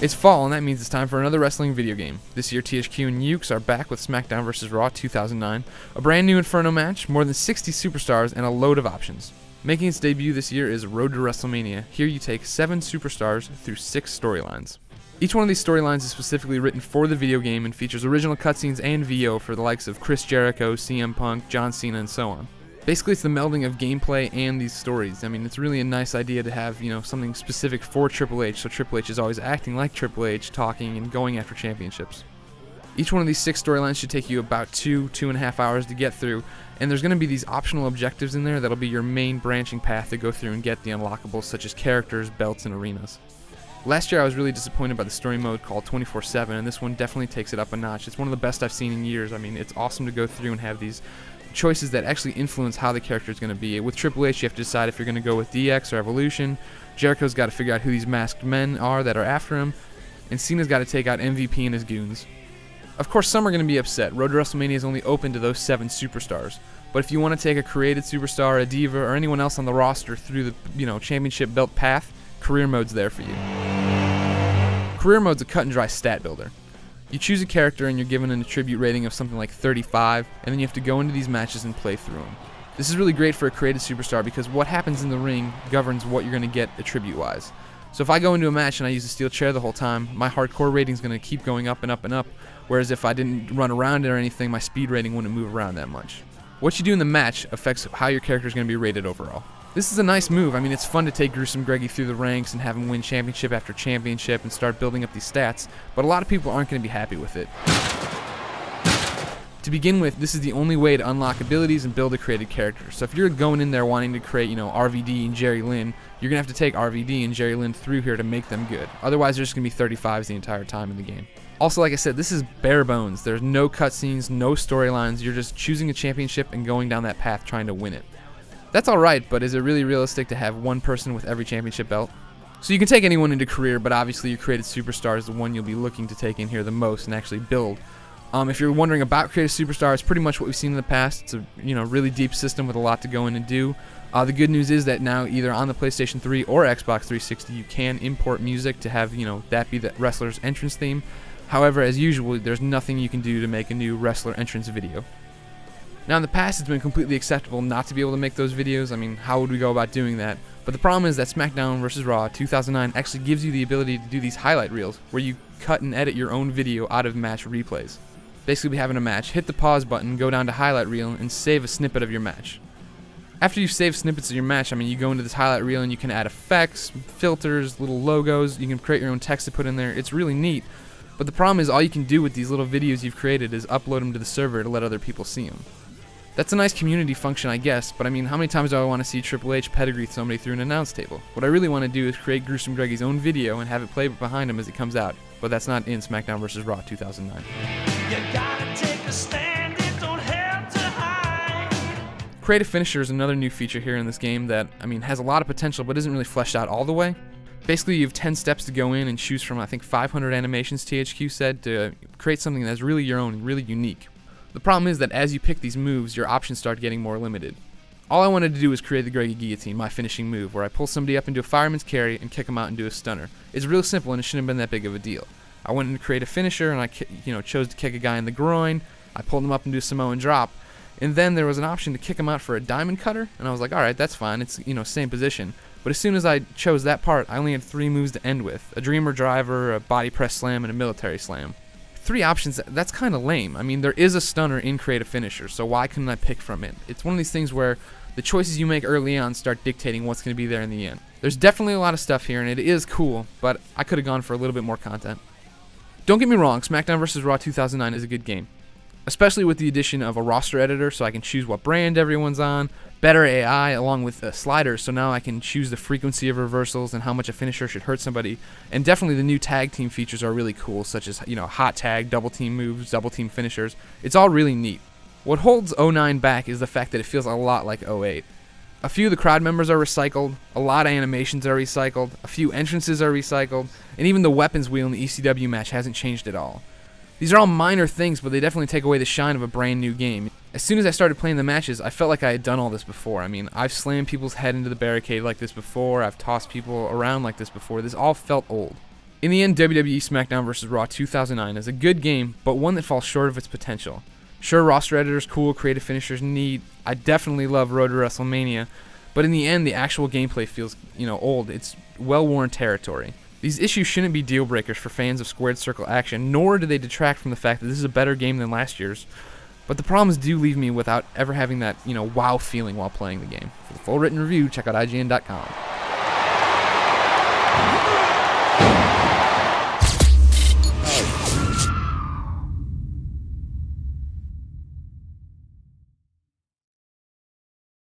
It's fall, and that means it's time for another wrestling video game. This year, THQ and Ukes are back with Samckdown Vs Raw 2009, a brand new Inferno match, more than 60 superstars, and a load of options. Making its debut this year is Road to WrestleMania. Here you take 7 superstars through 6 storylines. Each one of these storylines is specifically written for the video game and features original cutscenes and VO for the likes of Chris Jericho, CM Punk, John Cena, and so on. Basically, it's the melding of gameplay and these stories. I mean, it's really a nice idea to have, something specific for Triple H, so Triple H is always acting like Triple H, talking and going after championships. Each one of these 6 storylines should take you about 2.5 hours to get through, and there's going to be these optional objectives in there that'll be your main branching path to go through and get the unlockables such as characters, belts, and arenas. Last year I was really disappointed by the story mode called 24/7, and this one definitely takes it up a notch. It's one of the best I've seen in years. I mean, it's awesome to go through and have these choices that actually influence how the character is going to be. With Triple H, you have to decide if you're going to go with DX or Evolution. Jericho's got to figure out who these masked men are that are after him, and Cena's got to take out MVP and his goons. Of course, some are going to be upset. Road to WrestleMania is only open to those 7 superstars. But if you want to take a created superstar, a diva, or anyone else on the roster through the championship belt path, career mode's there for you. Career mode's a cut and dry stat builder. You choose a character and you're given an attribute rating of something like 35, and then you have to go into these matches and play through them. This is really great for a created superstar because what happens in the ring governs what you're going to get attribute-wise. So if I go into a match and I use a steel chair the whole time, my hardcore rating is going to keep going up and up and up, whereas if I didn't run around it or anything, my speed rating wouldn't move around that much. What you do in the match affects how your character is going to be rated overall. This is a nice move. I mean, it's fun to take Gruesome Greggy through the ranks and have him win championship after championship and start building up these stats, but a lot of people aren't going to be happy with it. To begin with, this is the only way to unlock abilities and build a created character. So if you're going in there wanting to create, RVD and Jerry Lynn, you're going to have to take RVD and Jerry Lynn through here to make them good. Otherwise, they're just going to be 35s the entire time in the game. Also, like I said, this is bare bones. There's no cutscenes, no storylines. You're just choosing a championship and going down that path trying to win it. That's alright, but is it really realistic to have one person with every championship belt? So you can take anyone into career, but obviously your created superstar is the one you'll be looking to take in here the most and actually build. If you're wondering about created superstar, it's pretty much what we've seen in the past. It's a really deep system with a lot to go in and do. The good news is that now either on the PlayStation 3 or Xbox 360 you can import music to have that be the wrestler's entrance theme. However, as usual, there's nothing you can do to make a new wrestler entrance video. Now in the past it's been completely acceptable not to be able to make those videos. I mean, how would we go about doing that? But the problem is that Samckdown Vs Raw 2009 actually gives you the ability to do these highlight reels where you cut and edit your own video out of match replays. Basically, having a match, hit the pause button, go down to highlight reel, and save a snippet of your match. After you've saved snippets of your match, you go into this highlight reel and you can add effects, filters, little logos, you can create your own text to put in there. It's really neat. But the problem is all you can do with these little videos you've created is upload them to the server to let other people see them. That's a nice community function, I guess, but how many times do I want to see Triple H pedigree somebody through an announce table? What I really want to do is create Gruesome Greggy's own video and have it play behind him as it comes out, but that's not in Samckdown Vs Raw 2009. You gotta take a stand, it don't have to hide. Creative Finisher is another new feature here in this game that, has a lot of potential but isn't really fleshed out all the way. Basically, you have 10 steps to go in and choose from, I think, 500 animations THQ said to create something that's really your own, really unique. The problem is that as you pick these moves, your options start getting more limited. All I wanted to do was create the Greggy Guillotine, my finishing move, where I pull somebody up into a fireman's carry and kick them out and do a stunner. It's real simple and it shouldn't have been that big of a deal. I went in to create a finisher and I chose to kick a guy in the groin. I pulled him up and do a Samoan drop. And then there was an option to kick him out for a diamond cutter, and I was like, alright, that's fine, it's, same position. But as soon as I chose that part, I only had 3 moves to end with. A Dreamer Driver, a Body Press Slam, and a Military Slam. 3 options, that's kind of lame. There is a stunner in Creative Finisher, so why couldn't I pick from it? It's one of these things where the choices you make early on start dictating what's going to be there in the end. There's definitely a lot of stuff here, and it is cool, but I could have gone for a little bit more content. Don't get me wrong, Samckdown Vs Raw 2009 is a good game. Especially with the addition of a roster editor so I can choose what brand everyone's on, better AI along with sliders so now I can choose the frequency of reversals and how much a finisher should hurt somebody, and definitely the new tag team features are really cool, such as hot tag, double team moves, double team finishers. It's all really neat. What holds 09 back is the fact that it feels a lot like 08. A few of the crowd members are recycled, a lot of animations are recycled, a few entrances are recycled, and even the weapons wheel in the ECW match hasn't changed at all. These are all minor things, but they definitely take away the shine of a brand new game. As soon as I started playing the matches, I felt like I had done all this before. I've slammed people's head into the barricade like this before, I've tossed people around like this before. This all felt old. In the end, WWE SmackDown Vs Raw 2009 is a good game, but one that falls short of its potential. Sure, roster editors cool, creative finishers neat. I definitely love Road to WrestleMania, but in the end, the actual gameplay feels, old. It's well-worn territory. These issues shouldn't be deal breakers for fans of squared circle action, nor do they detract from the fact that this is a better game than last year's. But the problems do leave me without ever having that, wow feeling while playing the game. For the full written review, check out IGN.com.